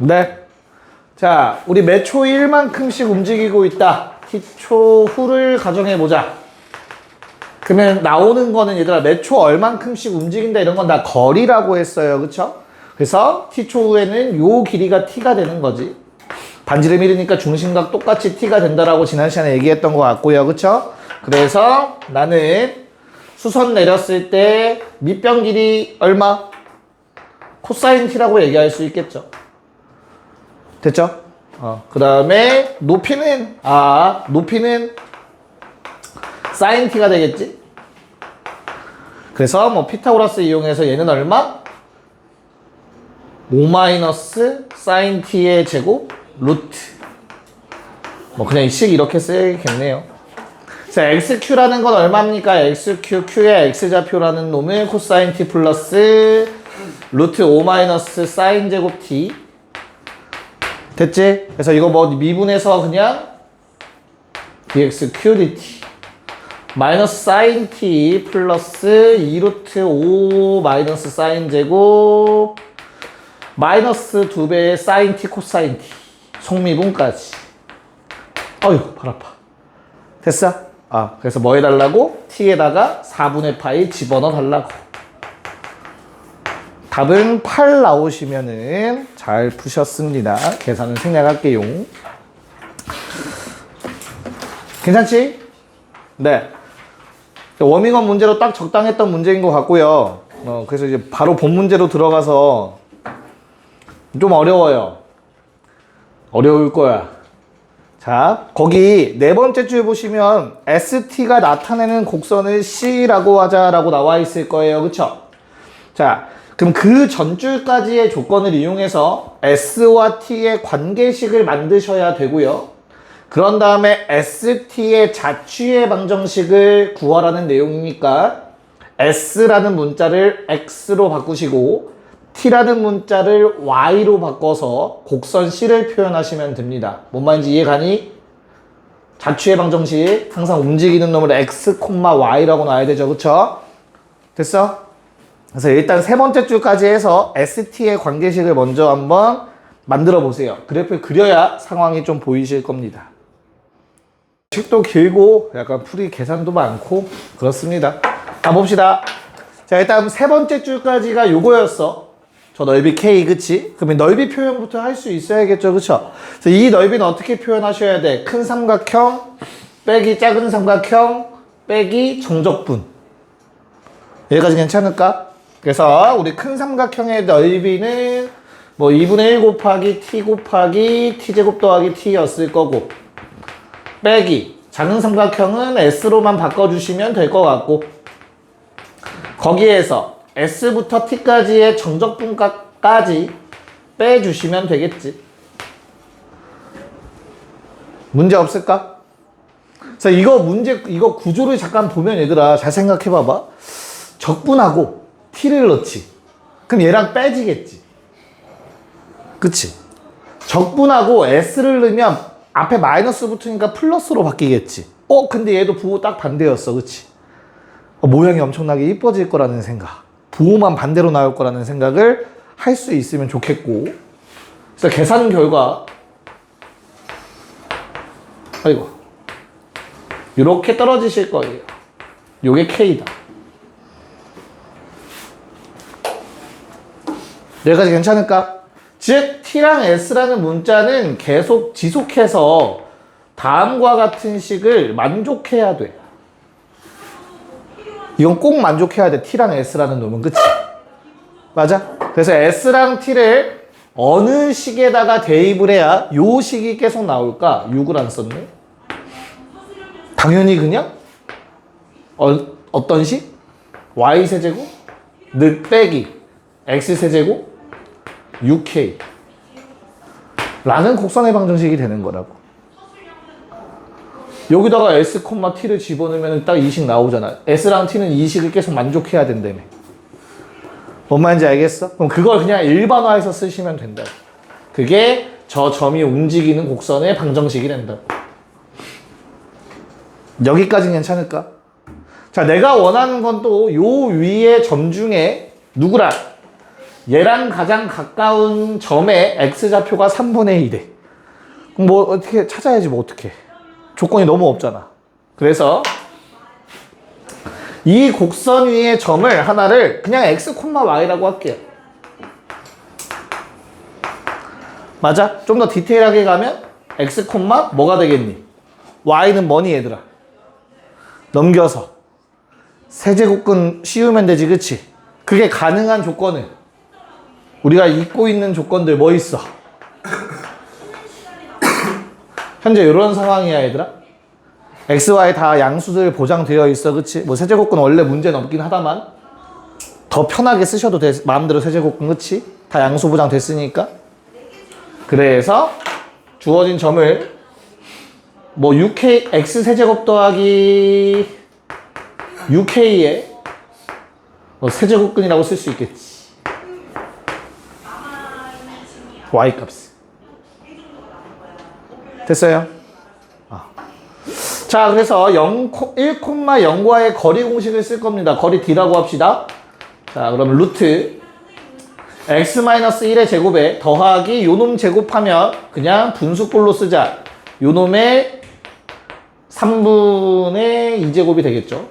네. 자, 우리 몇 초 1만큼씩 움직이고 있다. t초 후를 가정해보자. 그러면 나오는 거는 얘들아 몇 초 얼만큼씩 움직인다 이런 건 다 거리라고 했어요. 그쵸? 그래서 t초 후에는 요 길이가 t가 되는 거지. 반지름 1이니까 중심각 똑같이 t가 된다라고 지난 시간에 얘기했던 것 같고요. 그쵸? 그래서 나는 수선 내렸을 때 밑변 길이 얼마? 코사인 t라고 얘기할 수 있겠죠. 됐죠? 그 다음에 높이는 사인 t가 되겠지? 그래서 뭐 피타고라스 이용해서 얘는 얼마? 5 마이너스 사인 t의 제곱 루트. 뭐 그냥 식 이렇게 쓰겠네요. 자, xq라는 건 얼마입니까? xq, q의 x좌표라는 놈은 코사인 t 플러스 루트 5 마이너스 사인 제곱 t. 됐지? 그래서 이거 뭐 미분해서 그냥 dxq dt 마이너스 사인 t 플러스 2루트 5 마이너스 사인 제곱 마이너스 2배의 사인 t 코사인 t 속미분까지. 어휴 발 아파. 됐어? 그래서 뭐 해달라고? t에다가 4분의 파이 집어넣어 달라고. 답은 8 나오시면은 잘 푸셨습니다. 계산은 생략할게요. 괜찮지? 네. 워밍업 문제로 딱 적당했던 문제인 것 같고요. 그래서 이제 바로 본 문제로 들어가서 좀 어려워요. 어려울 거야. 자, 거기 네 번째 줄 보시면 ST가 나타내는 곡선을 C라고 하자라고 나와 있을 거예요. 그쵸? 자, 그럼 그 전줄까지의 조건을 이용해서 S와 T의 관계식을 만드셔야 되고요. 그런 다음에 ST의 자취의 방정식을 구하라는 내용이니까 S라는 문자를 X로 바꾸시고 T라는 문자를 Y로 바꿔서 곡선 C를 표현하시면 됩니다. 뭔 말인지 이해가니? 자취의 방정식 항상 움직이는 놈을 X, Y라고 놔야 되죠. 그쵸? 됐어? 그래서 일단 세 번째 줄까지 해서 ST의 관계식을 먼저 한번 만들어 보세요. 그래프를 그려야 상황이 좀 보이실 겁니다. 식도 길고 약간 풀이 계산도 많고 그렇습니다. 봅시다. 자, 일단 세 번째 줄까지가 요거였어. 저 넓이 K, 그치? 그러면 넓이 표현부터 할 수 있어야겠죠, 그쵸? 그래서 이 넓이는 어떻게 표현하셔야 돼? 큰 삼각형 빼기 작은 삼각형 빼기 정적분. 여기까지 괜찮을까? 그래서 우리 큰 삼각형의 넓이는 뭐 2분의 1 곱하기 t 곱하기 t제곱 더하기 t였을 거고 빼기 작은 삼각형은 s로만 바꿔주시면 될 것 같고 거기에서 s부터 t까지의 정적분까지 빼주시면 되겠지. 문제 없을까? 그래서 이거 구조를 잠깐 보면 얘들아 잘 생각해 봐봐. 적분하고 t를 넣지. 그럼 얘랑 빼지겠지. 그치? 적분하고 s를 넣으면 앞에 마이너스 붙으니까 플러스로 바뀌겠지. 근데 얘도 부호 딱 반대였어. 그치? 모양이 엄청나게 이뻐질 거라는 생각. 부호만 반대로 나올 거라는 생각을 할 수 있으면 좋겠고. 그래서 계산 결과 이렇게 떨어지실 거예요. 요게 K다. 여기까지 괜찮을까? 즉 T랑 S라는 문자는 계속 지속해서 다음과 같은 식을 만족해야 돼. 이건 꼭 만족해야 돼. T랑 S라는 놈은. 그치? 맞아? 그래서 S랑 T를 어느 식에다가 대입을 해야 요 식이 계속 나올까? 6을 안 썼네. 당연히 어떤 식? Y세제곱 빼기 X세제곱 6K 라는 곡선의 방정식이 되는 거라고. 여기다가 S, T를 집어넣으면 딱 이 식 나오잖아. S랑 T는 이 식을 계속 만족해야 된다며. 뭔 말인지 알겠어? 그럼 그걸 그냥 일반화해서 쓰시면 된다. 그게 저 점이 움직이는 곡선의 방정식이 된다. 여기까지 괜찮을까? 자, 내가 원하는 건 또 요 위의 점 중에 누구라? 얘랑 가장 가까운 점의 x좌표가 3분의 1에. 그럼 뭐 어떻게 찾아야지 뭐 어떻게. 조건이 너무 없잖아. 그래서 이 곡선 위의 점을 하나를 그냥 x, y라고 할게요. 맞아? 좀 더 디테일하게 가면 x, 뭐가 되겠니? y는 뭐니 얘들아? 넘겨서 세제곱근 씌우면 되지, 그치? 그게 가능한 조건은 우리가 잊고 있는 조건들 뭐 있어? 현재 이런 상황이야 얘들아. x, y 다 양수들 보장되어 있어, 그치? 뭐 세제곱근 원래 문제는 없긴 하다만 더 편하게 쓰셔도 돼. 마음대로 세제곱근, 그치? 다 양수 보장됐으니까. 그래서 주어진 점을 뭐 6k x 세제곱 더하기 6k의 세제곱근이라고 쓸 수 있겠지. y 값. 됐어요? 자, 그래서 1,0과의 거리 공식을 쓸 겁니다. 거리 d라고 합시다. 자, 그럼 루트 x-1의 제곱에 더하기 요놈 제곱하면 그냥 분수꼴로 쓰자. 요놈의 3분의 2제곱이 되겠죠.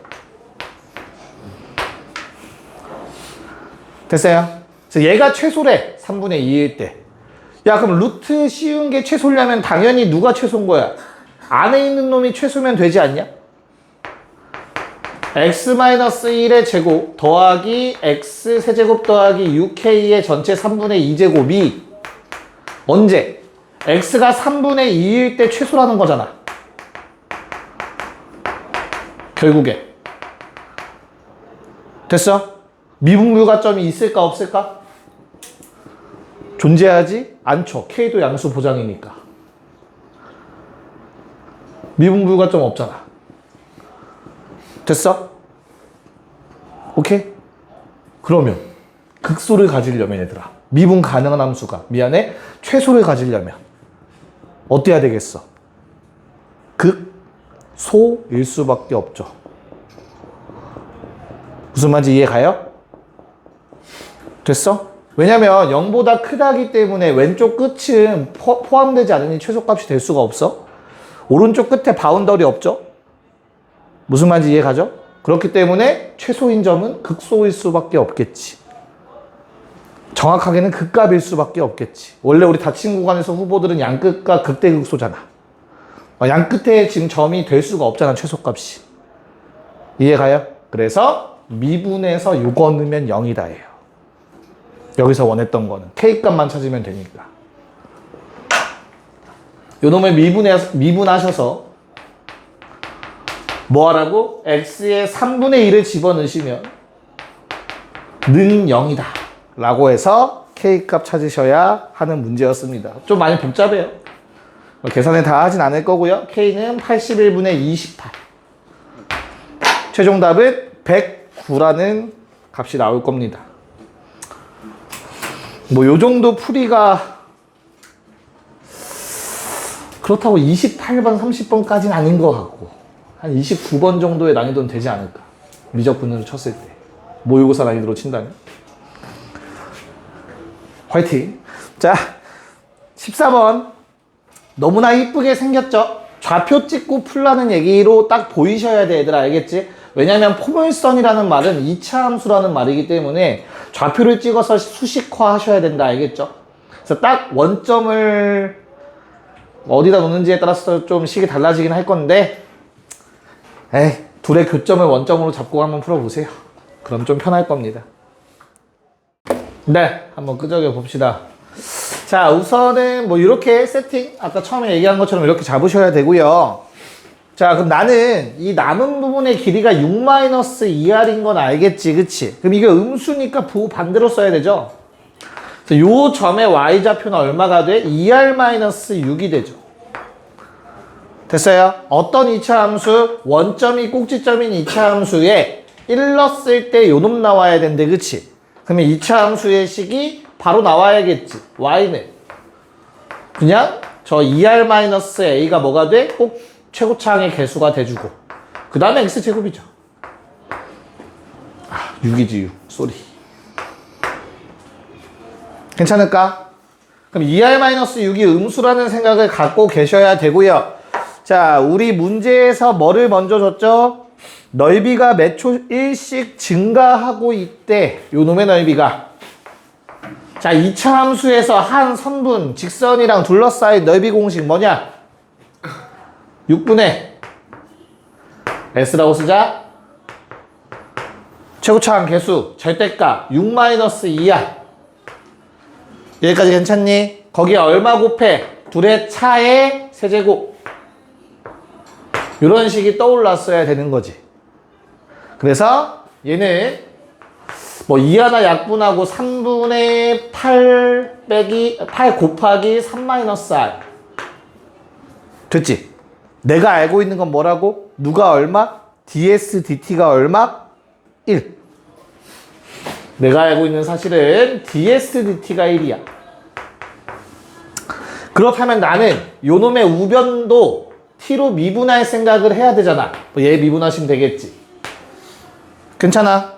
됐어요? 그래서 얘가 최소래. 3분의 2일 때. 야, 그럼 루트 씌운 게 최소려면 당연히 누가 최소인 거야? 안에 있는 놈이 최소면 되지 않냐? x-1의 제곱 더하기 x 세제곱 더하기 6k의 전체 3분의 2제곱이 언제? x가 3분의 2일 때 최소라는 거잖아. 결국에. 됐어? 미분불가점이 있을까 없을까? 존재하지 않죠. k도 양수 보장이니까. 미분불가점 없잖아. 됐어? 오케이? 그러면 극소를 가지려면 얘들아, 미분 가능한 함수가, 미안해, 최소를 가지려면 어때야 되겠어? 극소일 수밖에 없죠. 무슨 말인지 이해 가요? 됐어? 왜냐면 0보다 크다기 때문에 왼쪽 끝은 포함되지 않으니 최소값이 될 수가 없어. 오른쪽 끝에 바운더리 없죠? 무슨 말인지 이해 가죠? 그렇기 때문에 최소인 점은 극소일 수밖에 없겠지. 정확하게는 극값일 수밖에 없겠지. 원래 우리 다친 구간에서 후보들은 양끝과 극대극소잖아. 양끝에 지금 점이 될 수가 없잖아, 최소값이. 이해 가요? 그래서 미분에서 요거 넣으면 0이다 해요. 여기서 원했던 거는 K값만 찾으면 되니까. 요놈을 미분하셔서 뭐 하라고? x의 3분의 1을 집어넣으시면 는 0이다 라고 해서 K값 찾으셔야 하는 문제였습니다. 좀 많이 복잡해요. 계산을 다 하진 않을 거고요. K는 81분의 28. 최종 답은 109라는 값이 나올 겁니다. 뭐 요 정도 풀이가 그렇다고 28번, 30번까지는 아닌 것 같고 한 29번 정도의 난이도는 되지 않을까. 미적분으로 쳤을 때. 모의고사 난이도로 친다면. 화이팅! 자, 14번. 너무나 이쁘게 생겼죠? 좌표 찍고 풀라는 얘기로 딱 보이셔야 돼, 얘들아. 알겠지? 왜냐면 포물선이라는 말은 2차 함수라는 말이기 때문에 좌표를 찍어서 수식화 하셔야 된다. 알겠죠? 그래서 딱 원점을 어디다 놓는지에 따라서 좀 식이 달라지긴 할 건데, 둘의 교점을 원점으로 잡고 한번 풀어보세요. 그럼 좀 편할 겁니다. 네, 한번 끄적여 봅시다. 자, 우선은 뭐 이렇게 세팅, 아까 처음에 얘기한 것처럼 이렇게 잡으셔야 되고요. 자, 그럼 나는 이 남은 부분의 길이가 6-2r인 건 알겠지, 그치? 그럼 이게 음수니까 반대로 써야 되죠? 요 점의 y좌표는 얼마가 돼? 2r-6이 되죠. 됐어요? 어떤 2차 함수? 원점이 꼭지점인 2차 함수에 1 넣었을 때 요놈 나와야 된대, 그치? 그러면 2차 함수의 식이 바로 나와야겠지. y는 그냥 저 2r-a가 뭐가 돼? 꼭 최고차항의 개수가 돼주고 그 다음에 x제곱이죠. 6이지 6. 쏘리. 괜찮을까? 그럼 2r-6이 음수라는 생각을 갖고 계셔야 되고요. 자, 우리 문제에서 뭐를 먼저 줬죠? 넓이가 몇 초일씩 증가하고 있대. 요 놈의 넓이가. 자, 2차 함수에서 한 선분, 직선이랑 둘러싸인 넓이 공식 뭐냐? 6분의 S라고 쓰자. 최고차항 개수, 절대값 6-2야. 여기까지 괜찮니? 거기에 얼마 곱해? 둘의 차의 세제곱. 이런 식이 떠올랐어야 되는 거지. 그래서 얘는 뭐 2하나 약분하고 3분의 8 곱하기 3-r. 됐지? 내가 알고 있는 건 뭐라고? 누가 얼마? ds dt가 얼마? 1. 내가 알고 있는 사실은 ds dt가 1이야. 그렇다면 나는 요놈의 우변도 t로 미분할 생각을 해야 되잖아. 얘 미분하시면 되겠지. 괜찮아?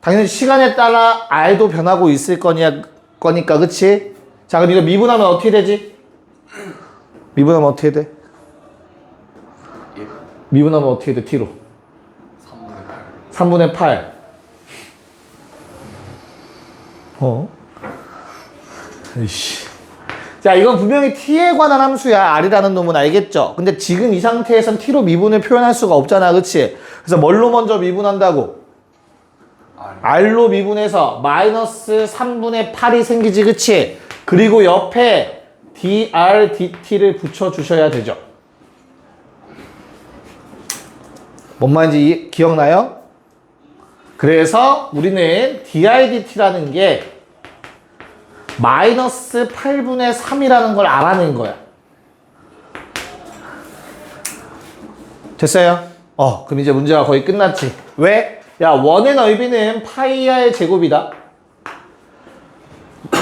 당연히 시간에 따라 r도 변하고 있을 거니까, 그치? 자, 그럼 이거 미분하면 어떻게 되지? 미분하면 어떻게 돼? 미분하면 어떻게 돼, t로? 3분의 8. 이씨. 자, 이건 분명히 t에 관한 함수야. r이라는 놈은 알겠죠? 근데 지금 이 상태에선 t로 미분을 표현할 수가 없잖아. 그치? 그래서 뭘로 먼저 미분한다고? r로 미분해서 마이너스 3분의 8이 생기지. 그치? 그리고 옆에 dr, dt를 붙여주셔야 되죠. 뭔 말인지 기억나요? 그래서 우리는 didt라는 게 마이너스 8분의 3이라는 걸 알아낸 거야. 됐어요? 그럼 이제 문제가 거의 끝났지. 왜? 야, 원의 넓이는 파이아의 제곱이다.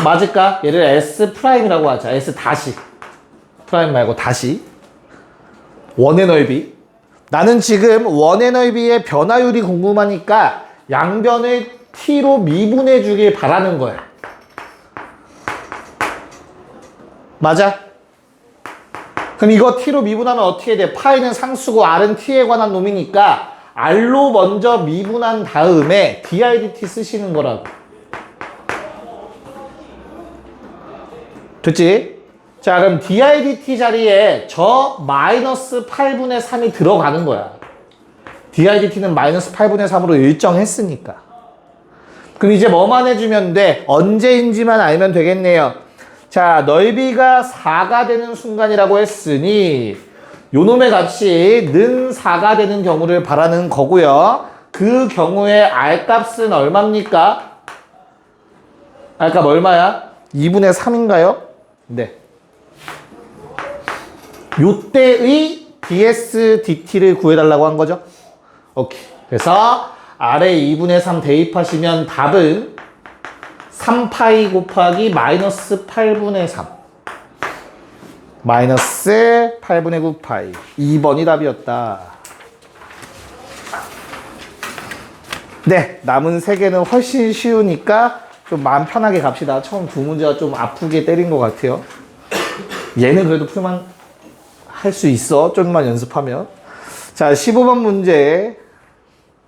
맞을까? 얘를 S'이라고 하자. S 다시. 프라임 말고 다시. 원의 넓이. 나는 지금 원의 넓이의 변화율이 궁금하니까 양변을 t로 미분해 주길 바라는 거야. 맞아? 그럼 이거 t로 미분하면 어떻게 돼? 파이는 상수고 r은 t에 관한 놈이니까 r로 먼저 미분한 다음에 didt 쓰시는 거라고. 됐지? 자, 그럼 didt 자리에 저 마이너스 8분의 3이 들어가는 거야. didt는 마이너스 8분의 3으로 일정했으니까. 그럼 이제 뭐만 해주면 돼? 언제인지만 알면 되겠네요. 자, 넓이가 4가 되는 순간이라고 했으니 요 놈의 값이 는 4가 되는 경우를 바라는 거고요. 그 경우에 r 값은 얼마입니까? r 값 얼마야? 2분의 3인가요? 네. 요때의 ds dt를 구해달라고 한 거죠. 오케이. 그래서 r에 2분의 3 대입하시면 답은 3파이 곱하기 마이너스 8분의 3. 마이너스 8분의 9파이. 2번이 답이었다. 네, 남은 3개는 훨씬 쉬우니까 좀 마음 편하게 갑시다. 처음 두 문제가 좀 아프게 때린 것 같아요. 얘는 그래도 풀만 할 수 있어. 좀만 연습하면. 자, 15번 문제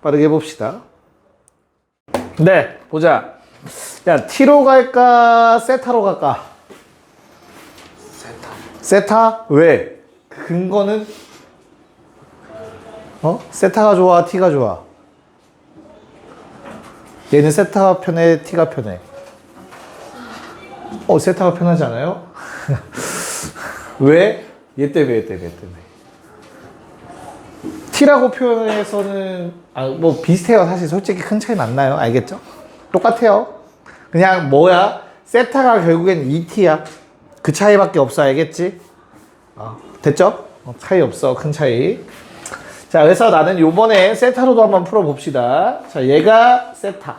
빠르게 봅시다. 네, 보자. 야, t로 갈까? 세타로 갈까? 세타? 왜? 근거는? 세타가 좋아? t가 좋아? 얘는 세타가 편해? t가 편해? 세타가 편하지 않아요? 왜? 얘 때문에. t라고 표현해서는 뭐 비슷해요. 사실 솔직히 큰 차이는 안 나요. 알겠죠? 똑같아요. 그냥 뭐야? 세타가 결국엔 2t야. 그 차이밖에 없어. 알겠지? 됐죠? 차이 없어. 큰 차이. 자, 그래서 나는 요번에 세타로도 한번 풀어봅시다. 자, 얘가 세타.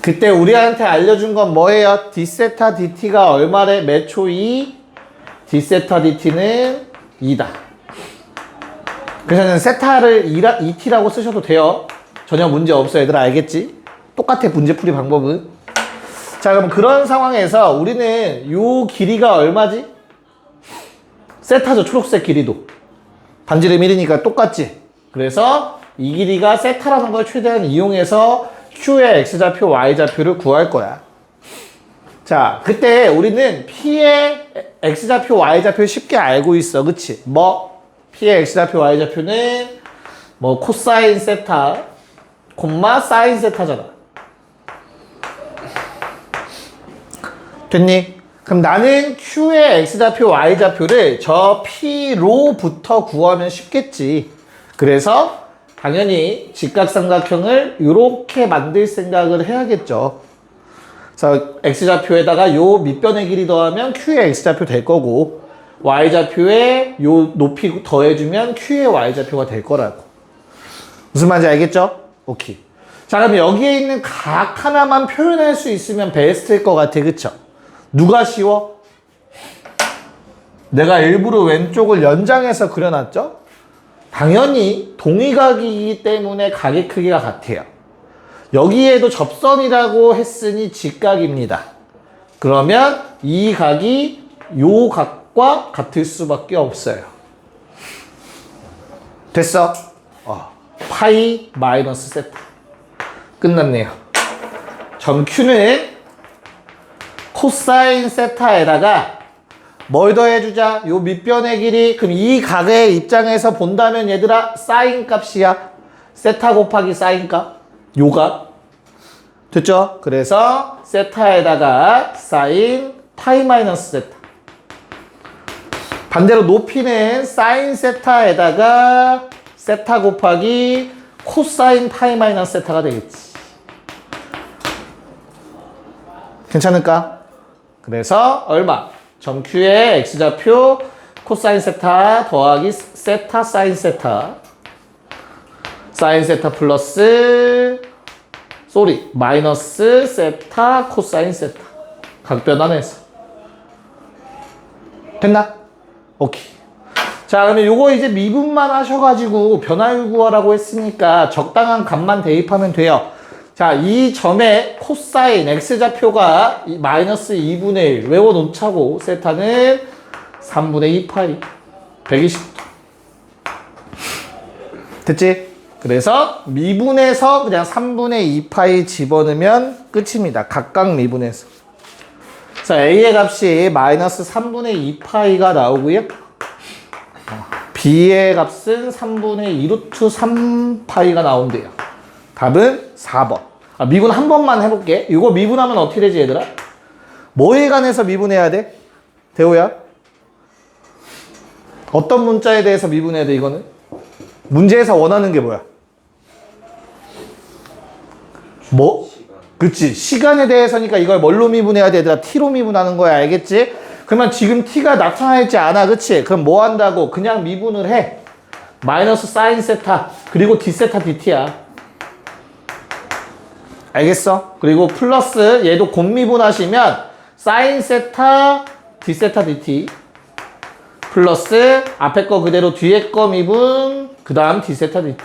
그때 우리한테 알려준 건 뭐예요? d세타 dt가 얼마래? 몇 초 2? d세타 dt는 2다. 그래서 세타를 2t라고 쓰셔도 돼요. 전혀 문제 없어. 얘들아 알겠지? 똑같아. 문제풀이 방법은. 자, 그럼 그런 상황에서 우리는 요 길이가 얼마지? 세타죠. 초록색 길이도. 반지름 1이니까 똑같지. 그래서 이 길이가 세타라는 걸 최대한 이용해서 Q의 X좌표, Y좌표를 구할 거야. 자, 그때 우리는 P의 X좌표, Y좌표를 쉽게 알고 있어. 그치? 뭐? P의 X좌표, Y좌표는 뭐 코사인 세타, 콤마 사인 세타잖아. 됐니? 그럼 나는 Q의 X좌표, Y좌표를 저 P로부터 구하면 쉽겠지. 그래서 당연히 직각삼각형을 이렇게 만들 생각을 해야겠죠. 그래서 X좌표에다가 요 밑변의 길이 더하면 Q의 X좌표 될 거고, Y좌표에 요 높이 더해주면 Q의 Y좌표가 될 거라고. 무슨 말인지 알겠죠? 오케이. 자, 그럼 여기에 있는 각 하나만 표현할 수 있으면 베스트일 것 같아. 그쵸? 누가 쉬워? 내가 일부러 왼쪽을 연장해서 그려놨죠? 당연히 동의각이기 때문에 각의 크기가 같아요. 여기에도 접선이라고 했으니 직각입니다. 그러면 이 각이 요 각과 같을 수밖에 없어요. 됐어? 파이 마이너스 세타. 끝났네요. 점 Q는 코사인 세타에다가 뭘 더해주자? 요 밑변의 길이. 그럼 이 각의 입장에서 본다면 얘들아 사인 값이야. 세타 곱하기 사인 값. 요각. 됐죠? 그래서 세타에다가 사인 파이 마이너스 세타. 반대로 높이는 사인 세타에다가 세타 곱하기 코사인 파이 마이너스 세타가 되겠지. 괜찮을까? 그래서 얼마? 점 Q의 X좌표 코사인 세타 더하기 세타 사인 세타. 사인 세타 플러스 마이너스 세타 코사인 세타. 각변환해서. 됐나? 오케이. 자, 그러면 요거 이제 미분만 하셔가지고 변화율 구하라고 했으니까 적당한 값만 대입하면 돼요. 자, 이 점의 코사인 X좌표가 마이너스 2분의 1 외워놓자고. 세타는 3분의 2 파이 120도. 됐지? 그래서 미분에서 그냥 3분의 2 파이 집어넣으면 끝입니다. 각각 미분에서. 자, A의 값이 마이너스 3분의 2 파이가 나오고요. B의 값은 3분의 2 루트 3 파이가 나온대요. 답은 4번. 미분 한 번만 해볼게. 이거 미분하면 어떻게 되지, 얘들아? 뭐에 관해서 미분해야 돼? 대호야? 어떤 문자에 대해서 미분해야 돼, 이거는? 문제에서 원하는 게 뭐야? 뭐? 그치. 시간에 대해서니까 이걸 뭘로 미분해야 돼, 얘들아? t로 미분하는 거야, 알겠지? 그러면 지금 t가 나타나 있지 않아, 그치? 그럼 뭐 한다고? 그냥 미분을 해. 마이너스 사인 세타, 그리고 d 세타 dt야. 알겠어? 그리고 플러스 얘도 곱미분하시면 사인 세타 d 세타 dt 플러스 앞에 거 그대로 뒤에 거 미분 그 다음 d 세타 dt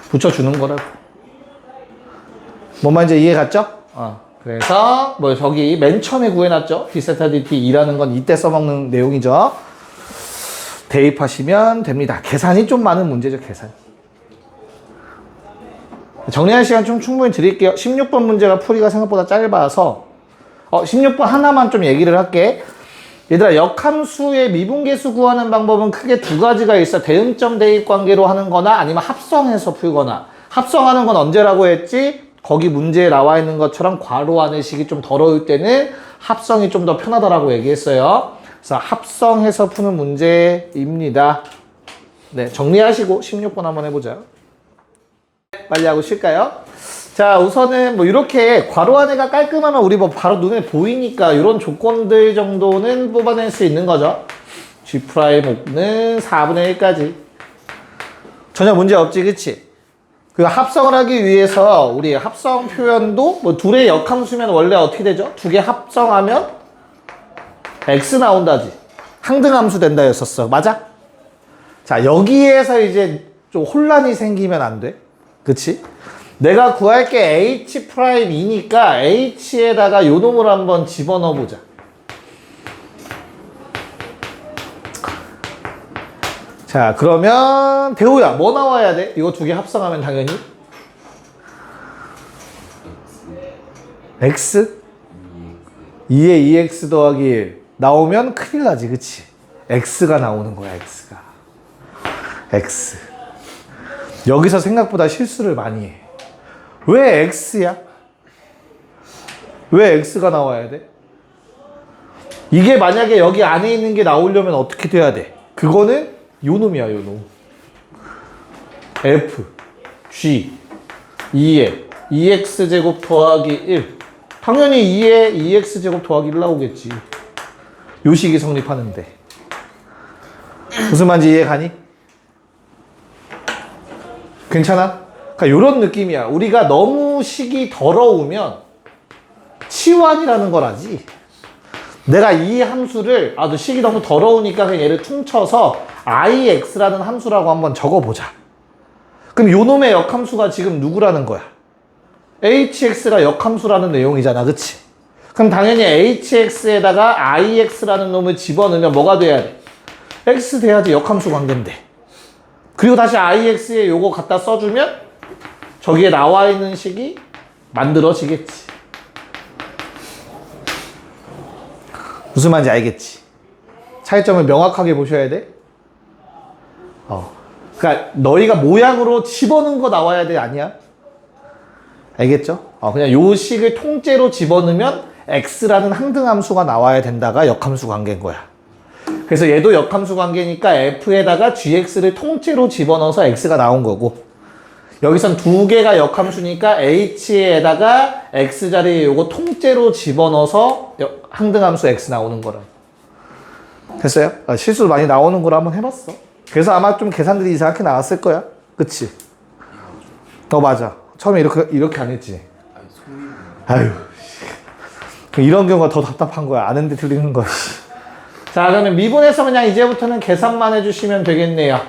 붙여주는 거라고. 뭔 말인지 이해 갔죠? 그래서 뭐 저기 맨 처음에 구해놨죠? d 세타 dt 2라는 건 이때 써먹는 내용이죠. 대입하시면 됩니다. 계산이 좀 많은 문제죠, 계산. 정리할 시간 좀 충분히 드릴게요. 16번 문제가 풀이가 생각보다 짧아서 16번 하나만 좀 얘기를 할게. 얘들아, 역함수의 미분계수 구하는 방법은 크게 두 가지가 있어. 대응점 대입 관계로 하는 거나 아니면 합성해서 풀거나. 합성하는 건 언제라고 했지? 거기 문제에 나와 있는 것처럼 괄호 안의 식이 좀 더러울 때는 합성이 좀 더 편하다라고 얘기했어요. 그래서 합성해서 푸는 문제입니다. 네, 정리하시고 16번 한번 해보자. 빨리 하고 쉴까요? 자, 우선은 뭐 이렇게 괄호 안에가 깔끔하면 우리 뭐 바로 눈에 보이니까 이런 조건들 정도는 뽑아낼 수 있는 거죠. G'는 4분의 1까지. 전혀 문제 없지, 그치? 그 합성을 하기 위해서 우리 합성 표현도 뭐 둘의 역함수면 원래 어떻게 되죠? 두 개 합성하면 X 나온다지. 항등함수 된다 였었어. 맞아? 자, 여기에서 이제 좀 혼란이 생기면 안 돼. 그치? 내가 구할 게 H'이니까 H에다가 요 놈을 한번 집어넣어 보자. 자, 그러면 대호야, 뭐 나와야 돼? 이거 두 개 합성하면 당연히 X? 2에 2X 더하기 1 나오면 큰일 나지, 그치? X가 나오는 거야, X가. X. 여기서 생각보다 실수를 많이 해. 왜 X야? 왜 X가 나와야 돼? 이게 만약에 여기 안에 있는 게 나오려면 어떻게 돼야 돼? 그거는 요 놈이야, 요 놈. F, G, 2에 2X제곱 더하기 1. 당연히 2에 2X제곱 더하기 1 나오겠지. 요 식이 성립하는데. 무슨 말인지 이해 가니? 괜찮아? 그러니까 요런 느낌이야. 우리가 너무 식이 더러우면 치환이라는 걸 하지. 내가 이 함수를 너 식이 너무 더러우니까 그냥 얘를 퉁쳐서 ix라는 함수라고 한번 적어보자. 그럼 요 놈의 역함수가 지금 누구라는 거야? hx가 역함수라는 내용이잖아, 그치? 그럼 당연히 hx에다가 ix라는 놈을 집어넣으면 뭐가 돼야 돼? x 돼야지, 역함수 관계인데. 그리고 다시 ix에 요거 갖다 써주면 저기에 나와 있는 식이 만들어지겠지. 무슨 말인지 알겠지? 차이점을 명확하게 보셔야 돼. 그러니까 너희가 모양으로 집어넣은 거 나와야 돼, 아니야? 알겠죠? 그냥 요 식을 통째로 집어넣으면 x라는 항등함수가 나와야 된다가 역함수 관계인 거야. 그래서 얘도 역함수 관계니까 f에다가 gx를 통째로 집어넣어서 x가 나온 거고, 여기선 두 개가 역함수니까 h에다가 x 자리에 요거 통째로 집어넣어서 항등함수 x 나오는 거라. 됐어요? 실수 많이 나오는 거로 한번 해봤어. 그래서 아마 좀 계산들이 이상하게 나왔을 거야. 그치? 맞아. 처음에 이렇게 안 했지. 아유. 이런 경우가 더 답답한 거야. 아는데 틀리는 거야. 자, 그러면 미분에서 그냥 이제부터는 계산만 해주시면 되겠네요.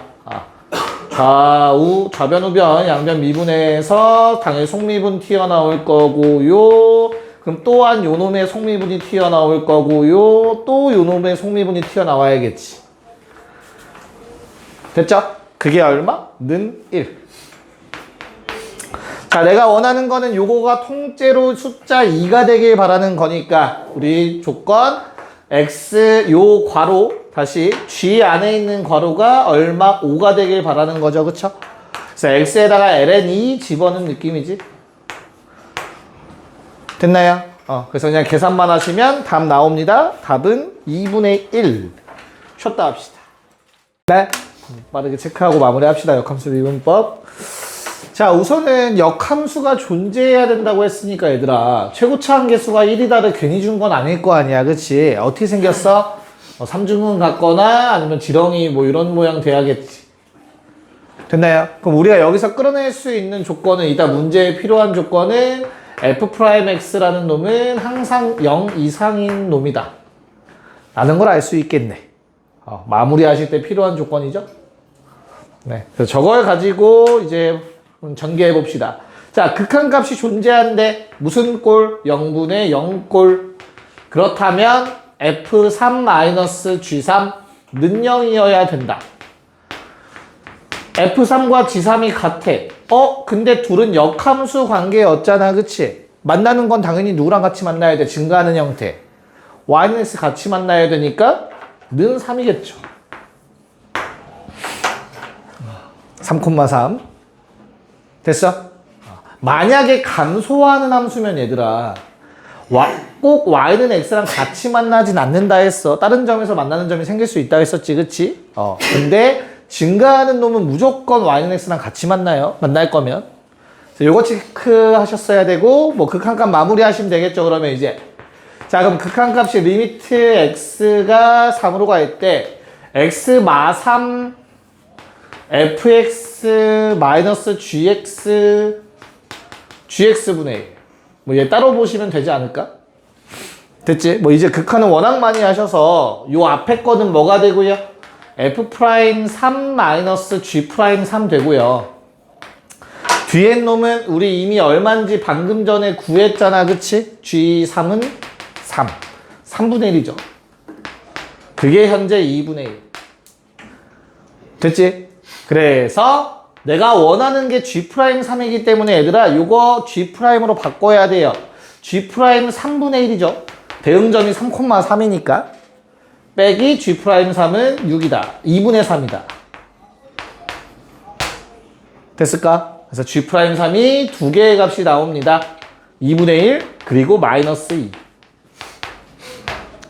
좌변, 우변, 양변 미분에서 당연히 속미분 튀어나올 거고요. 그럼 또한 요 놈의 속미분이 튀어나올 거고요. 또 요 놈의 속미분이 튀어나와야겠지. 됐죠? 그게 얼마? 는 1. 자, 내가 원하는 거는 요거가 통째로 숫자 2가 되길 바라는 거니까 우리 조건 x 요 괄호 다시 g 안에 있는 괄호가 얼마? 5가 되길 바라는 거죠. 그쵸? 그래서 x에다가 ln2 집어넣은 느낌이지. 됐나요? 그래서 그냥 계산만 하시면 답 나옵니다. 답은 2분의 1. 쉬었다 합시다. 네. 빠르게 체크하고 마무리합시다. 역함수 미분법. 자, 우선은 역함수가 존재해야 된다고 했으니까 얘들아, 최고차 한계수가 1이다를 괜히 준 건 아닐 거 아니야, 그치? 어떻게 생겼어? 삼중근 같거나 아니면 지렁이 뭐 이런 모양 돼야겠지. 됐나요? 그럼 우리가 여기서 끌어낼 수 있는 조건은, 이따 문제에 필요한 조건은 f'x라는 놈은 항상 0 이상인 놈이다 라는 걸 알 수 있겠네. 마무리하실 때 필요한 조건이죠. 네, 그래서 저걸 가지고 이제 전개해 봅시다. 자, 극한값이 존재한데 무슨 꼴? 0분의 0꼴. 그렇다면 f3-g3는 0이어야 된다. f3과 g3이 같아. 근데 둘은 역함수 관계였잖아, 그치? 만나는 건 당연히 누구랑 같이 만나야 돼? 증가하는 형태. yx 같이 만나야 되니까 는 3이겠죠. 3,3 됐어? 만약에 감소하는 함수면 얘들아, 꼭 y는 x랑 같이 만나진 않는다 했어. 다른 점에서 만나는 점이 생길 수 있다 했었지, 그치? 근데 증가하는 놈은 무조건 y는 x랑 같이 만나요. 만날 거면. 요거 체크 하셨어야 되고, 뭐 극한값 마무리 하시면 되겠죠. 그러면 이제. 자, 그럼 극한값이 리미트 x가 3으로 갈 때, x 마 3 fx 마이너스 gx분의 1. 뭐 얘 따로 보시면 되지 않을까? 됐지? 뭐 이제 극한은 워낙 많이 하셔서 요 앞에 거는 뭐가 되고요? f 프라임 3 마이너스 g 프라임 3 되고요. 뒤에 놈은 우리 이미 얼마인지 방금 전에 구했잖아. 그치? G3은 3. 3분의 1이죠. 그게 현재 2분의 1. 됐지? 그래서 내가 원하는 게 G'3이기 때문에 얘들아 요거 G'으로 바꿔야 돼요. G' 3분의 1이죠. 대응점이 3,3이니까 빼기 G'3은 6이다. 2분의 3이다. 됐을까? 그래서 G'3이 두 개의 값이 나옵니다. 2분의 1 그리고 마이너스 2.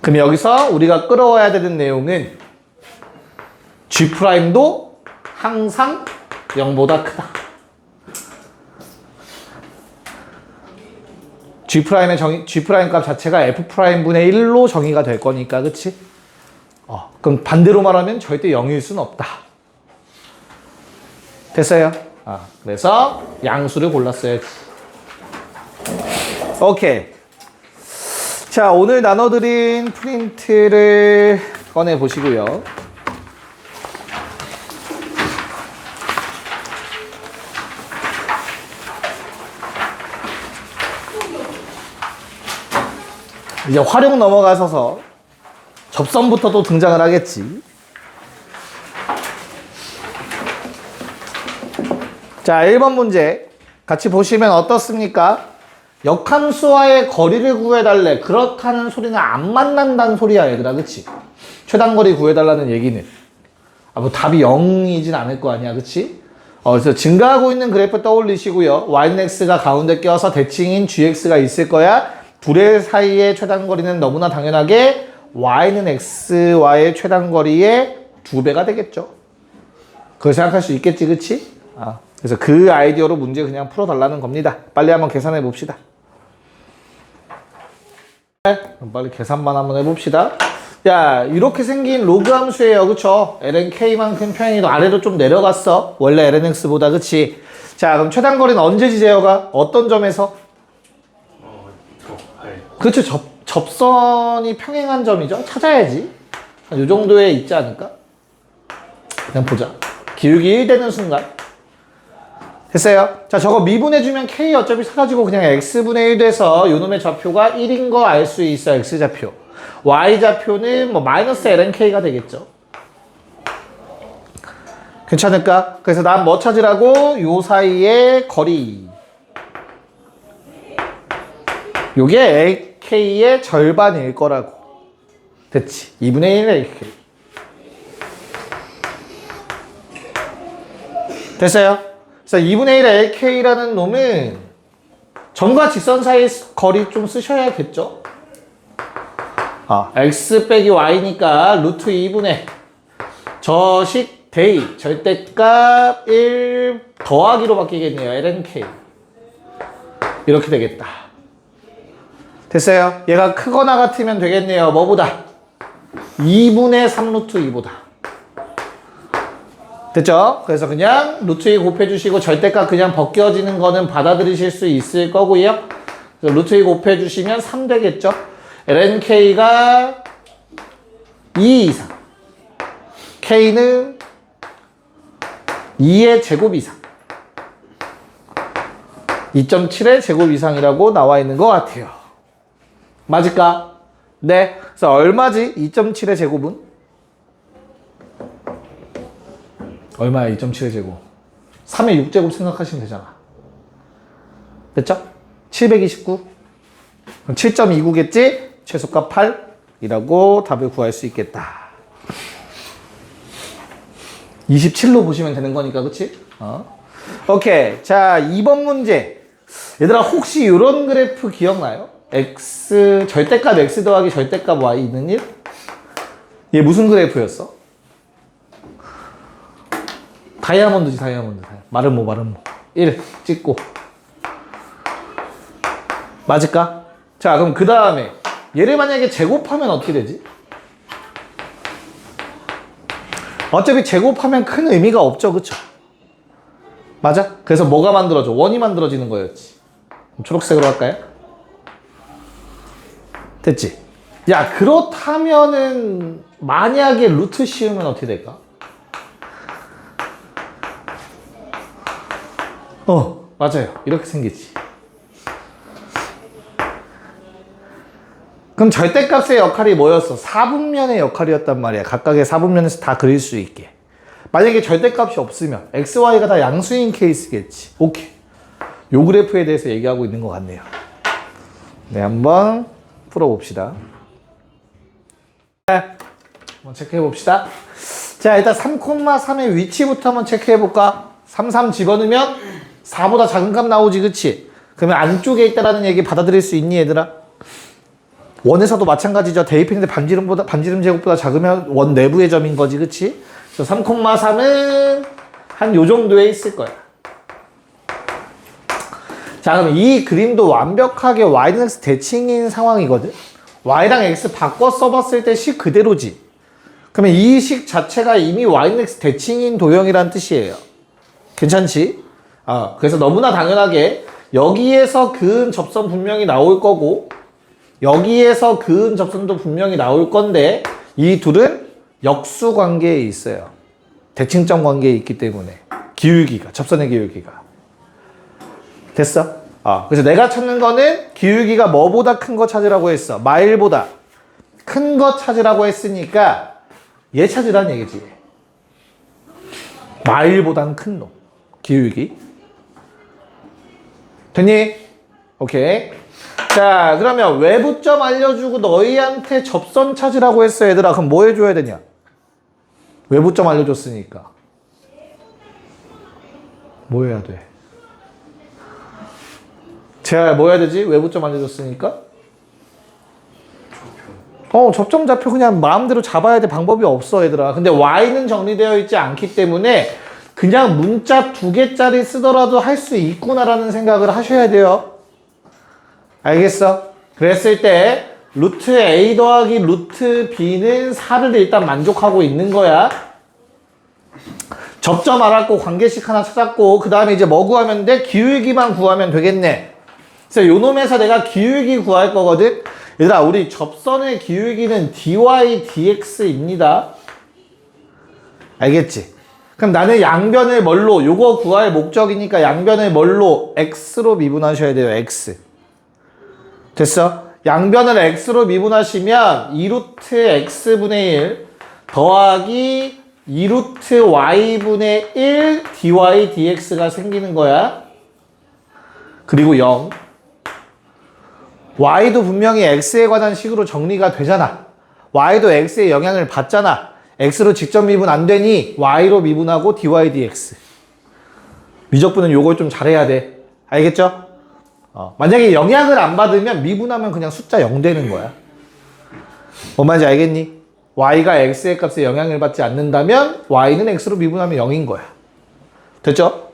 그럼 여기서 우리가 끌어와야 되는 내용은 G'도 항상 0보다 크다. G' 값 자체가 F'분의 1로 정의가 될 거니까, 그치? 그럼 반대로 말하면 절대 0일 수는 없다. 됐어요? 그래서 양수를 골랐어야지. 오케이. 자, 오늘 나눠드린 프린트를 꺼내 보시고요. 이제 활용 넘어가서서 접선부터 또 등장을 하겠지. 자, 1번 문제 같이 보시면 어떻습니까? 역함수와의 거리를 구해달래. 그렇다는 소리는 안 만난다는 소리야, 얘들아. 그치? 최단거리 구해달라는 얘기는. 뭐 답이 0이진 않을 거 아니야. 그치? 그래서 증가하고 있는 그래프 떠올리시고요. y는 x가 가운데 껴서 대칭인 gx가 있을 거야. 둘의 사이의 최단거리는 너무나 당연하게 y는 x와의 최단거리의 2배가 되겠죠. 그걸 생각할 수 있겠지, 그치? 그래서 그 아이디어로 문제 그냥 풀어달라는 겁니다. 빨리 한번 계산해 봅시다. 그럼 빨리 계산만 한번 해봅시다. 야, 이렇게 생긴 로그 함수예요. 그쵸? lnk만큼 평행이도 아래로 좀 내려갔어. 원래 lnx보다. 그치? 자, 그럼 최단거리는 언제지, 제어가? 어떤 점에서? 그쵸? 접선이 평행한 점이죠? 찾아야지. 이 정도에 있지 않을까? 그냥 보자. 기울기 1 되는 순간. 됐어요? 자, 저거 미분해주면 k 어차피 사라지고 그냥 x분의 1 돼서 요놈의 좌표가 1인 거 알 수 있어. x좌표. y좌표는 뭐 마이너스 lnk가 되겠죠. 괜찮을까? 그래서 난 뭐 찾으라고? 요 사이의 거리. 요게 ak의 절반일 거라고. 됐지? 2분의 1 ak. 됐어요? 그래서 2분의 1 ak라는 놈은 점과 직선 사이 거리 좀 쓰셔야겠죠? x 빼기 y니까 루트 2분의 저식 대입 절대값 1 더하기로 바뀌겠네요. lnk. 이렇게 되겠다. 됐어요? 얘가 크거나 같으면 되겠네요. 뭐보다? 2분의 3 루트 2보다. 됐죠? 그래서 그냥 루트 2 곱해주시고 절대값 그냥 벗겨지는 거는 받아들이실 수 있을 거고요. 그래서 루트 2 곱해주시면 3 되겠죠? lnk가 2 이상. k는 2의 제곱 이상. 2.7의 제곱 이상이라고 나와 있는 것 같아요. 맞을까? 네. 그래서 얼마지? 2.7의 제곱은? 얼마야 2.7의 제곱? 3의 6제곱 생각하시면 되잖아. 됐죠? 729? 그럼 7.29겠지? 최소값 8이라고 답을 구할 수 있겠다. 27로 보시면 되는 거니까, 그치? 오케이. 자, 2번 문제. 얘들아, 혹시 이런 그래프 기억나요? x, 절대값 x 더하기 절대값 y 있는 일? 얘 무슨 그래프였어? 다이아몬드지, 다이아몬드. 마름모. 1 찍고. 맞을까? 자, 그럼 그 다음에 얘를 만약에 제곱하면 어떻게 되지? 어차피 제곱하면 큰 의미가 없죠, 그쵸? 맞아? 그래서 뭐가 만들어져? 원이 만들어지는 거였지. 그럼 초록색으로 할까요? 됐지? 야, 그렇다면은 만약에 루트 씌우면 어떻게 될까? 맞아요. 이렇게 생기지. 그럼 절대값의 역할이 뭐였어? 사분면의 역할이었단 말이야. 각각의 사분면에서 다 그릴 수 있게. 만약에 절대값이 없으면 x, y가 다 양수인 케이스겠지. 오케이. 요 그래프에 대해서 얘기하고 있는 것 같네요. 네, 한번 풀어봅시다. 네, 한번 체크해봅시다. 자, 일단 3,3의 위치부터 한번 체크해볼까? 3, 3 집어넣으면 4보다 작은 값 나오지, 그치? 그러면 안쪽에 있다라는 얘기 받아들일 수 있니, 얘들아? 원에서도 마찬가지죠. 대입했는데 반지름 제곱보다 작으면 원 내부의 점인 거지, 그치? 그래서 3,3은 한 요 정도에 있을 거야. 자, 그럼 이 그림도 완벽하게 y랑 x 대칭인 상황이거든? y랑 x 바꿔 써봤을 때 식 그대로지. 그러면 이 식 자체가 이미 y랑 x 대칭인 도형이란 뜻이에요. 괜찮지? 그래서 너무나 당연하게 여기에서 그은 접선 분명히 나올 거고 여기에서 그은 접선도 분명히 나올 건데 이 둘은 역수 관계에 있어요. 대칭점 관계에 있기 때문에 기울기가, 접선의 기울기가. 됐어? 그래서 내가 찾는 거는 기울기가 뭐보다 큰 거 찾으라고 했어. 마일보다 큰 거 찾으라고 했으니까 얘 찾으라는 얘기지. 마일보단 큰 놈. 기울기. 됐니? 오케이. 자, 그러면 외부점 알려주고 너희한테 접선 찾으라고 했어, 얘들아. 그럼 뭐 해줘야 되냐? 외부점 알려줬으니까. 뭐 해야 돼? 제가 뭐 해야 되지? 외부점 알려줬으니까? 접점 좌표 그냥 마음대로 잡아야 돼. 방법이 없어, 얘들아. 근데 y는 정리되어 있지 않기 때문에 그냥 문자 2개짜리 쓰더라도 할 수 있구나라는 생각을 하셔야 돼요. 알겠어? 그랬을 때 루트 a 더하기 루트 b는 4를 일단 만족하고 있는 거야. 접점 알았고 관계식 하나 찾았고 그 다음에 이제 뭐 구하면 돼? 기울기만 구하면 되겠네. 그래서 요 놈에서 내가 기울기 구할 거거든. 얘들아, 우리 접선의 기울기는 dy dx입니다. 알겠지? 그럼 나는 양변을 뭘로? 요거 구할 목적이니까 양변을 뭘로? x로 미분하셔야 돼요. x. 됐어? 양변을 x로 미분하시면 2루트 x분의 1 더하기 2루트 y분의 1 dy dx가 생기는 거야. 그리고 0. y도 분명히 x에 관한 식으로 정리가 되잖아. y도 x의 영향을 받잖아. x로 직접 미분 안 되니 y로 미분하고 dy dx. 미적분은 요걸 좀 잘해야 돼. 알겠죠? 만약에 영향을 안 받으면 미분하면 그냥 숫자 0 되는 거야. 뭔 말인지 알겠니? y가 x의 값에 영향을 받지 않는다면 y는 x로 미분하면 0인 거야. 됐죠?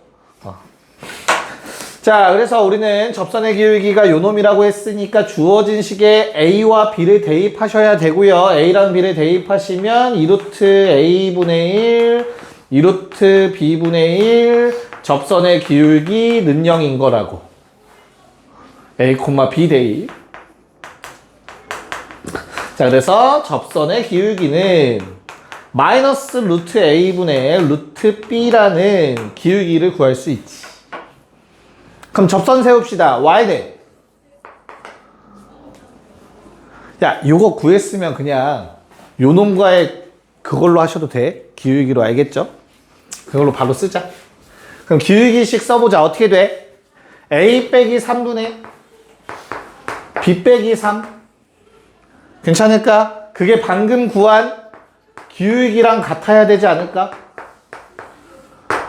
자, 그래서 우리는 접선의 기울기가 요 놈이라고 했으니까 주어진 식에 a와 b를 대입하셔야 되고요. a랑 b를 대입하시면 2루트 a분의 1, 2루트 b분의 1 접선의 기울기는 0인 거라고. a, b 대입. 자, 그래서 접선의 기울기는 마이너스 루트 a분의 루트 b라는 기울기를 구할 수 있지. 그럼 접선 세웁시다. y는 요거 구했으면 그냥 요 놈과의 그걸로 하셔도 돼. 기울기로. 알겠죠? 그걸로 바로 쓰자. 그럼 기울기식 써보자. 어떻게 돼? a 빼기 3분의 b 빼기 3. 괜찮을까? 그게 방금 구한 기울기랑 같아야 되지 않을까?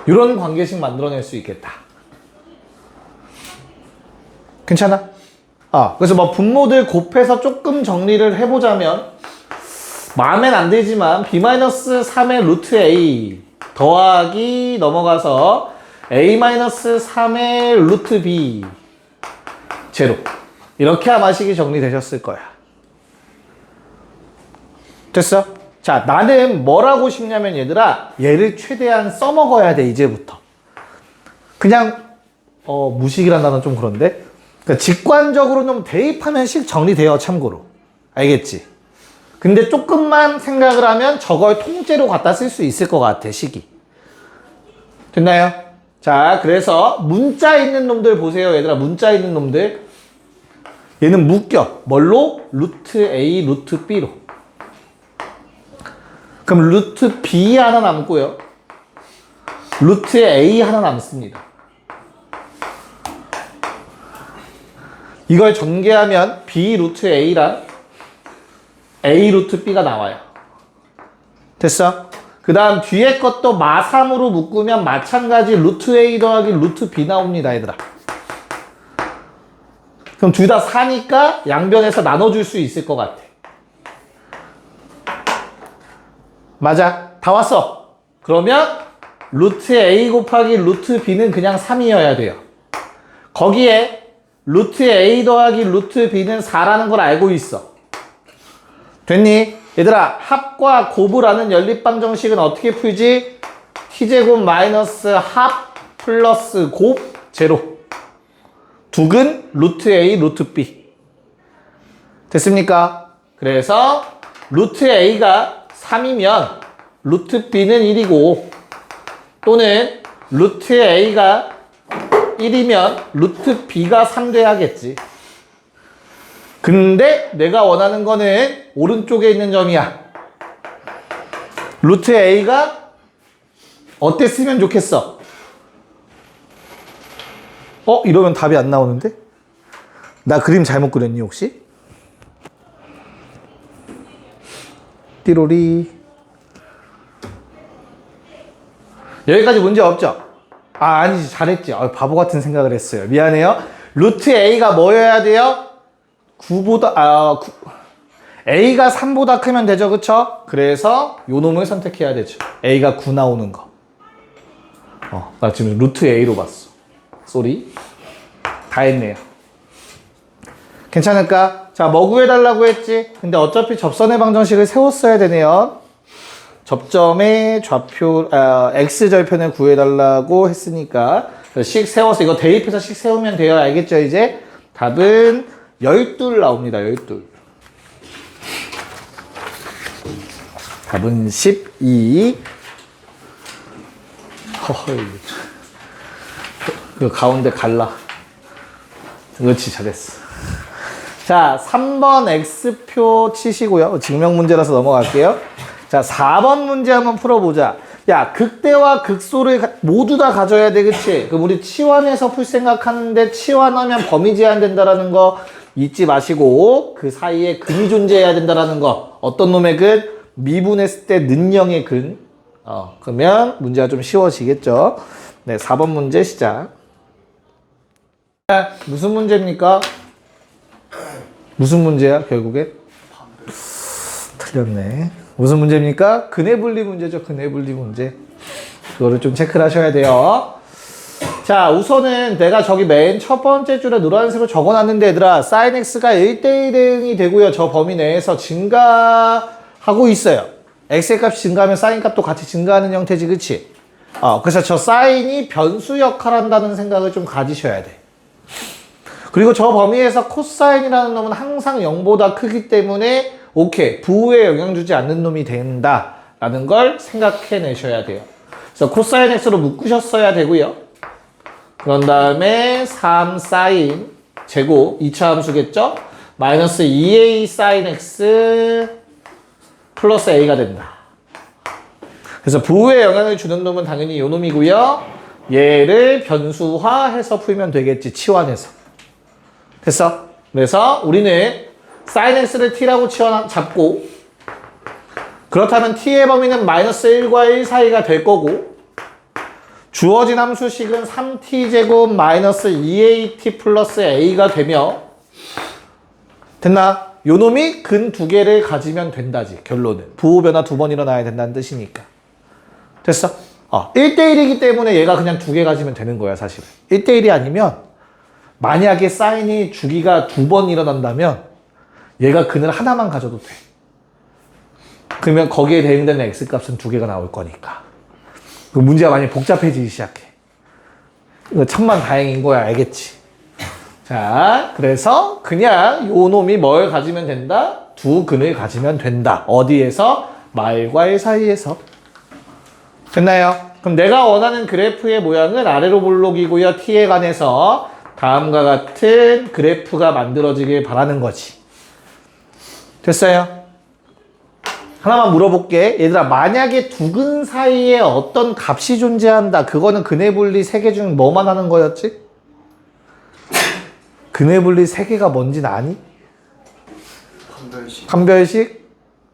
이런 관계식 만들어낼 수 있겠다. 괜찮아? 그래서 뭐 분모들 곱해서 조금 정리를 해보자면 마음엔 안 들지만 b-3의 루트 a 더하기 넘어가서 a-3의 루트 b 제로. 이렇게 아마 식이 정리되셨을 거야. 됐어? 자, 나는 뭘 하고 싶냐면 얘들아, 얘를 최대한 써먹어야 돼. 이제부터. 그냥 무식이란 단어는 좀 그런데, 그러니까 직관적으로 좀 대입하면 식 정리돼요. 참고로. 알겠지? 근데 조금만 생각을 하면 저걸 통째로 갖다 쓸 수 있을 것 같아. 식이. 됐나요? 자, 그래서 문자 있는 놈들 보세요. 얘들아, 문자 있는 놈들. 얘는 묶여. 뭘로? 루트 A, 루트 B로. 그럼 루트 B 하나 남고요. 루트 A 하나 남습니다. 이걸 전개하면 B 루트 A랑 A 루트 B가 나와요. 됐어? 그 다음 뒤에 것도 마3으로 묶으면 마찬가지 루트 A 더하기 루트 B 나옵니다, 얘들아. 그럼 둘 다 4니까 양변에서 나눠줄 수 있을 것 같아. 맞아. 다 왔어. 그러면 루트 A 곱하기 루트 B는 그냥 3이어야 돼요. 거기에 루트 A 더하기 루트 B는 4라는 걸 알고 있어. 됐니? 얘들아, 합과 곱을 하는 연립방정식은 어떻게 풀지? t제곱 마이너스 합 플러스 곱 제로. 두근 루트 A 루트 B. 됐습니까? 그래서 루트 A가 3이면 루트 B는 1이고 또는 루트 A가 1이면 루트 B가 3 돼야겠지. 근데 내가 원하는 거는 오른쪽에 있는 점이야. 루트 A가 어땠으면 좋겠어? 이러면 답이 안 나오는데? 나 그림 잘못 그렸니 혹시? 띠로리. 여기까지 문제 없죠? 아니지, 잘했지. 바보 같은 생각을 했어요. 미안해요. 루트 A가 뭐여야 돼요? 9보다, A가 3보다 크면 되죠, 그쵸? 그래서 요 놈을 선택해야 되죠. A가 9 나오는 거. 나 지금 루트 A로 봤어. 쏘리. 다 했네요. 괜찮을까? 자, 뭐 구해달라고 했지? 근데 어차피 접선의 방정식을 세웠어야 되네요. 접점의 좌표, X절편을 구해달라고 했으니까 식 세워서 이거 대입해서 식 세우면 돼요. 알겠죠, 이제? 답은 12 나옵니다. 12. 답은 12. 허허이. 그 가운데 갈라. 그렇지, 잘했어. 자, 3번 X표 치시고요. 증명 문제라서 넘어갈게요. 자, 4번 문제 한번 풀어보자. 야, 극대와 극소를 모두 다 가져야 돼, 그치? 그럼 우리 치환해서 풀 생각하는데 치환하면 범위 제한된다라는 거 잊지 마시고 그 사이에 근이 존재해야 된다라는 거. 어떤 놈의 근? 미분했을 때 는영의 근. 그러면 문제가 좀 쉬워지겠죠? 네, 4번 문제 시작. 무슨 문제입니까? 무슨 문제야, 결국에? 틀렸네. 무슨 문제입니까? 근의 분리 문제죠, 근의 분리 문제. 그거를 좀 체크를 하셔야 돼요. 자, 우선은 내가 저기 맨 첫 번째 줄에 노란색으로 적어놨는데, 얘들아, sin x가 1대1이 되고요. 저 범위 내에서 증가하고 있어요. x의 값이 증가하면 sin 값도 같이 증가하는 형태지, 그치? 그래서 저 sin이 변수 역할을 한다는 생각을 좀 가지셔야 돼. 그리고 저 범위에서 코사인이라는 놈은 항상 0보다 크기 때문에 오케이, 부호에 영향 주지 않는 놈이 된다라는 걸 생각해내셔야 돼요. 그래서 코사인 x로 묶으셨어야 되고요. 그런 다음에 3 사인 제곱 2차 함수겠죠? 마이너스 2a 사인 x 플러스 a가 된다. 그래서 부호에 영향을 주는 놈은 당연히 요 놈이고요. 얘를 변수화해서 풀면 되겠지, 치환해서. 됐어? 그래서 우리는 sin x를 t라고 잡고 그렇다면 t의 범위는 마이너스 1과 1 사이가 될 거고 주어진 함수식은 3t제곱 마이너스 2at 플러스 a가 되며 됐나? 요 놈이 근 두 개를 가지면 된다지, 결론은. 부호 변화 2번 일어나야 된다는 뜻이니까. 됐어? 1대1이기 때문에 얘가 그냥 2개 가지면 되는 거야, 사실은. 1대1이 아니면 만약에 사인이 주기가 2번 일어난다면 얘가 근을 하나만 가져도 돼. 그러면 거기에 대응되는 x값은 2개가 나올 거니까. 그 문제가 많이 복잡해지기 시작해. 이거 천만다행인 거야, 알겠지? 자, 그래서 그냥 요 놈이 뭘 가지면 된다? 두 근을 가지면 된다. 어디에서? 말과 의 사이에서. 됐나요? 그럼 내가 원하는 그래프의 모양은 아래로 볼록이고요. t에 관해서 다음과 같은 그래프가 만들어지길 바라는 거지. 됐어요? 하나만 물어볼게. 얘들아, 만약에 두 근 사이에 어떤 값이 존재한다. 그거는 근의 분리 3개 중 뭐만 하는 거였지? 근의 분리 3개가 뭔진 아니? 판별식,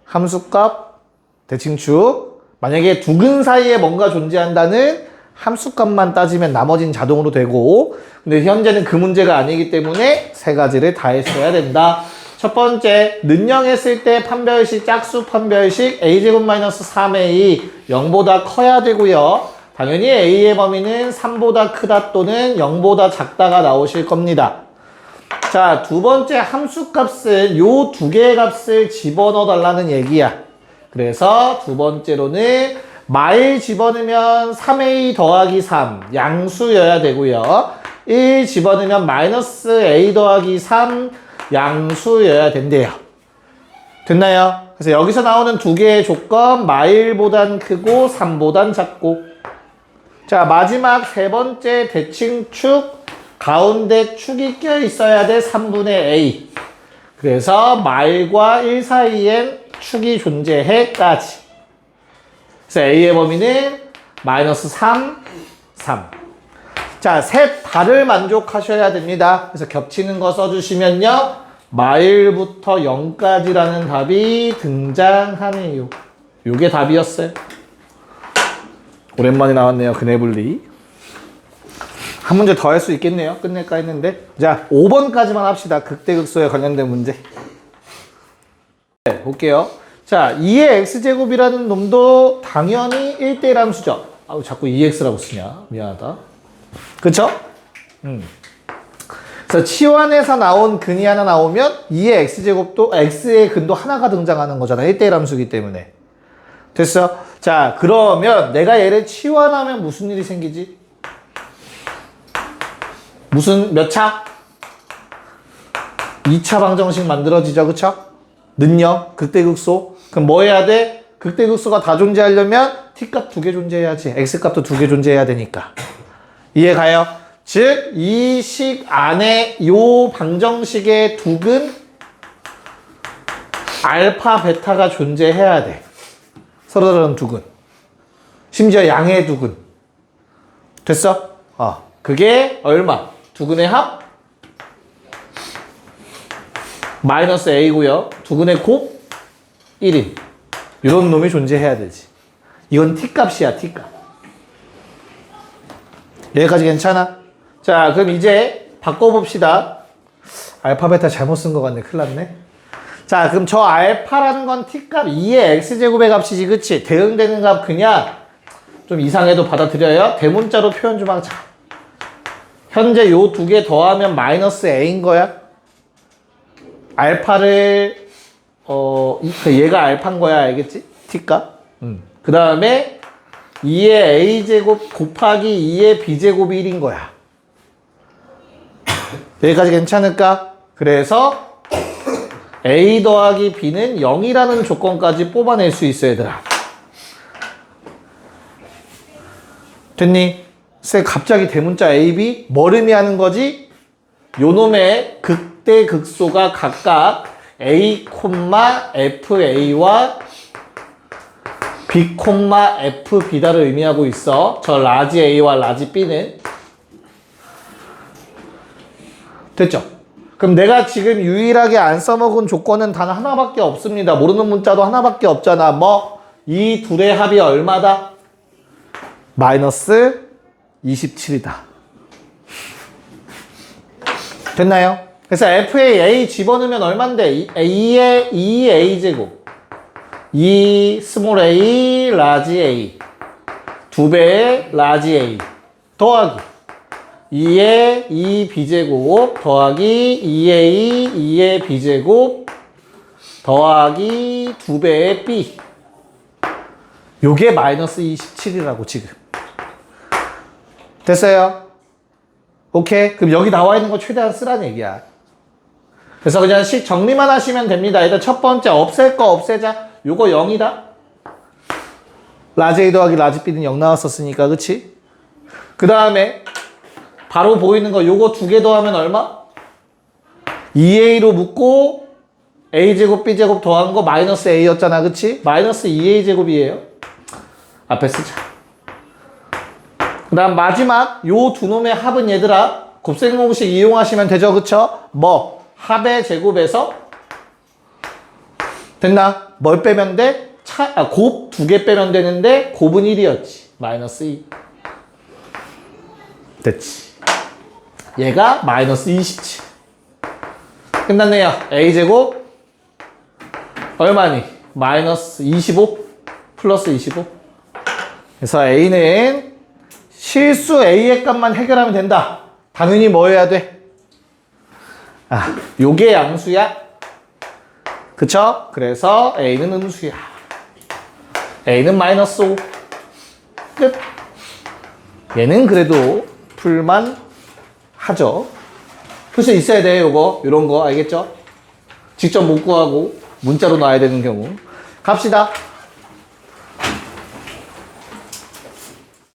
함수값, 대칭축. 만약에 두 근 사이에 뭔가 존재한다는 함수값만 따지면 나머지는 자동으로 되고, 근데 현재는 그 문제가 아니기 때문에 3가지를 다 했어야 된다. 첫 번째, 는영했을 때 판별식, 짝수 판별식 a제곱 마이너스 3a 0보다 커야 되고요. 당연히 a의 범위는 3보다 크다 또는 0보다 작다가 나오실 겁니다. 자, 두 번째 함수값은 요 두 개의 값을 집어넣어 달라는 얘기야. 그래서 두 번째로는 말 집어넣으면 3a 더하기 3 양수여야 되고요. 1 집어넣으면 마이너스 a 더하기 3 양수여야 된대요. 됐나요? 그래서 여기서 나오는 두 개의 조건, 마일보단 크고 3보단 작고. 자, 마지막 세 번째 대칭축, 가운데 축이 껴 있어야 돼. 3분의 a. 그래서 마일과 1 사이엔 축이 존재해까지. 그래서 a의 범위는 마이너스 3, 3. 자, 셋 다를 만족하셔야 됩니다. 그래서 겹치는 거 써주시면요. 마일부터 0까지라는 답이 등장하네요. 요게 답이었어요. 오랜만에 나왔네요. 근의 분리. 한 문제 더 할 수 있겠네요. 끝낼까 했는데. 자, 5번까지만 합시다. 극대극소에 관련된 문제. 네, 볼게요. 자, 2의 x제곱이라는 놈도 당연히 1대1 함수죠. 아우, 자꾸 2x라고 쓰냐. 미안하다. 그쵸? 그래서 치환에서 나온 근이 하나 나오면 2의 x제곱도, x의 근도 하나가 등장하는 거잖아. 1대1 함수이기 때문에. 됐어? 자, 그러면 내가 얘를 치환하면 무슨 일이 생기지? 무슨, 몇 차? 2차 방정식 만들어지죠. 그쵸? 는요? 극대극소. 그럼 뭐 해야 돼? 극대극소가 다 존재하려면 t값 2개 존재해야지. x값도 2개 존재해야 되니까. 이해가요? 즉, 이 식 안에 요 방정식의 두 근 알파, 베타가 존재해야 돼. 서로 다른 두 근. 심지어 양의 두 근. 됐어? 그게 얼마? 두 근의 합? 마이너스 a고요. 두 근의 곱? 1인. 이런 놈이 존재해야 되지. 이건 t값이야, t값. 여기까지 괜찮아? 자, 그럼 이제 바꿔봅시다. 알파, 베타 잘못 쓴 것 같네. 큰일 났네. 자, 그럼 저 알파라는 건 t값 2의 x제곱의 값이지, 그치? 대응되는 값 그냥 좀 이상해도 받아들여요. 대문자로 표현 좀 하자. 현재 요 두 개 더하면 마이너스 a인 거야. 알파를 얘가 알파인 거야. 알겠지? t값. 그 다음에 2의 a제곱 곱하기 2의 b제곱이 1인 거야. 여기까지 괜찮을까? 그래서 a 더하기 b는 0이라는 조건까지 뽑아낼 수 있어, 얘들아. 됐니? 쌤, 갑자기 대문자 a, b? 뭘 의미하는 거지? 요놈의 극대 극소가 각각 a, fa와 b, fb다를 의미하고 있어. 저 라지 a와 라지 b는. 됐죠? 그럼 내가 지금 유일하게 안 써먹은 조건은 단 하나밖에 없습니다. 모르는 문자도 하나밖에 없잖아. 뭐? 이 둘의 합이 얼마다? 마이너스 27이다. 됐나요? 그래서 f에 a 집어넣으면 얼만데? 2의 2a제곱 2 스몰 a 라지 a 2배의 라지 a 더하기 2의 2b제곱 더하기 2a 2의 b제곱 더하기 2배의 b. 요게 마이너스 27이라고 지금. 됐어요? 오케이? 그럼 여기 나와 있는 거 최대한 쓰라는 얘기야. 그래서 그냥 식 정리만 하시면 됩니다. 일단 첫 번째 없앨 거 없애자. 요거 0이다. 라지 A 더하기 라지 B는 0 나왔었으니까, 그치? 그 다음에 바로 보이는 거 요거 두 개 더하면 얼마? 2A로 묶고 A제곱 B제곱 더한 거 마이너스 A였잖아, 그치? 마이너스 2A제곱이에요. 앞에 쓰자. 그 다음 마지막 요 두 놈의 합은 얘들아 곱셈 공식 이용하시면 되죠, 그쵸? 뭐? 합의 제곱에서 됐나? 뭘 빼면 돼? 곱 두 개 빼면 되는데 곱은 1이었지. 마이너스 2. 됐지. 얘가 마이너스 27. 끝났네요. A제곱 얼마니? 마이너스 25 플러스 25. 그래서 A는 실수 A의 값만 해결하면 된다. 당연히 뭐 해야 돼? 아, 요게 양수야. 그쵸? 그래서 A는 음수야. A는 마이너스 5. 끝. 얘는 그래도 풀만 하죠. 표시 있어야 돼, 요거. 요런 거, 알겠죠? 직접 못 구하고 문자로 놔야 되는 경우. 갑시다.